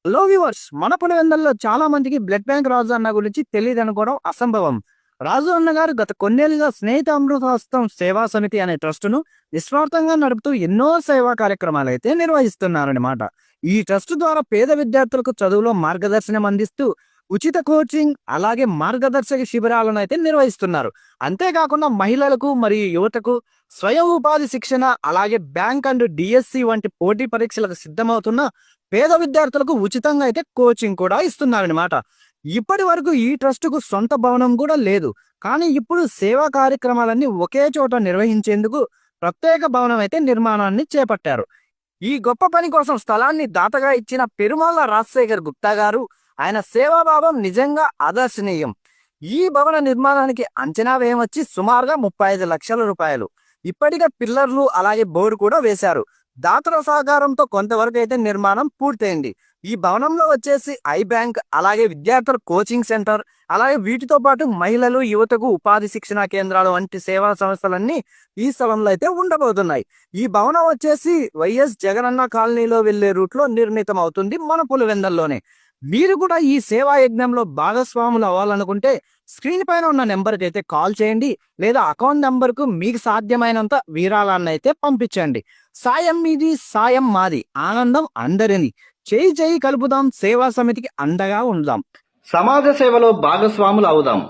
Hello viewers, మన పులివెందుల్లో చాలా మందికి బ్లడ్ బ్యాంక్ రాజు అన్న గురించి తెలియదు అనుకోవడం అసంభవం. రాజు అన్న గారు గత కొన్నేళ్లుగా స్నేహిత అమృతహస్తం సేవా సమితి అనే ట్రస్టును నిస్వార్థంగా నడుపుతూ ఎన్నో సేవా కార్యక్రమాలు అయితే నిర్వహిస్తున్నారన్నమాట. ఈ ట్రస్ట్ ద్వారా పేద విద్యార్థులకు చదువులో మార్గదర్శనం అందిస్తూ ఉచిత కోచింగ్ అలాగే మార్గదర్శక శిబిరాలను అయితే నిర్వహిస్తున్నారు. అంతేకాకుండా మహిళలకు మరియు యువతకు స్వయం ఉపాధి శిక్షణ అలాగే బ్యాంక్ అండ్ డిఎస్సి వంటి పోటీ పరీక్షలకు సిద్ధమవుతున్న పేద విద్యార్థులకు ఉచితంగా అయితే కోచింగ్ కూడా ఇస్తున్నారనమాట. ఇప్పటి వరకు ఈ ట్రస్టుకు సొంత భవనం కూడా లేదు. కానీ ఇప్పుడు సేవా కార్యక్రమాలన్నీ ఒకే చోట నిర్వహించేందుకు ప్రత్యేక భవనం అయితే నిర్మాణాన్ని చేపట్టారు. ఈ గొప్ప పని కోసం స్థలాన్ని దాతగా ఇచ్చిన పెరుమాళ్ళ రాజశేఖర్ గుప్తా గారు, ఆయన సేవాభావం నిజంగా ఆదర్శనీయం. ఈ భవన నిర్మాణానికి అంచనా వ్యయం వచ్చి సుమారుగా 35 లక్షల రూపాయలు. ఇప్పటికే పిల్లర్లు అలాగే బోర్డు కూడా వేశారు. దాతల సహకారంతో కొంతవరకు అయితే నిర్మాణం పూర్తయింది. ఈ భవనంలో వచ్చేసి ఐ బ్యాంక్ అలాగే విద్యార్థుల కోచింగ్ సెంటర్ అలాగే వీటితో పాటు మహిళలు యువతకు ఉపాధి శిక్షణ కేంద్రాలు వంటి సేవా సంస్థలన్నీ ఈ స్థలంలో అయితే ఉండబోతున్నాయి. ఈ భవనం వచ్చేసి వైఎస్ జగనన్న కాలనీలో వెళ్లే రూట్ లో నిర్మితం అవుతుంది మన పులివెందల్లోనే. మీరు కూడా ఈ సేవా యజ్ఞంలో భాగస్వాములు అవ్వాలనుకుంటే స్క్రీన్ పైన ఉన్న నెంబర్కి అయితే కాల్ చేయండి, లేదా అకౌంట్ నెంబర్కు మీకు సాధ్యమైనంత విరాళాన్ని అయితే పంపించండి. సాయం మీది, సాయం మాది, ఆనందం అందరిది. చేయి చేయి కలుపుదాం, సేవా సమితికి అండగా ఉందాం. సమాజ సేవలో భాగస్వాములు అవుదాం.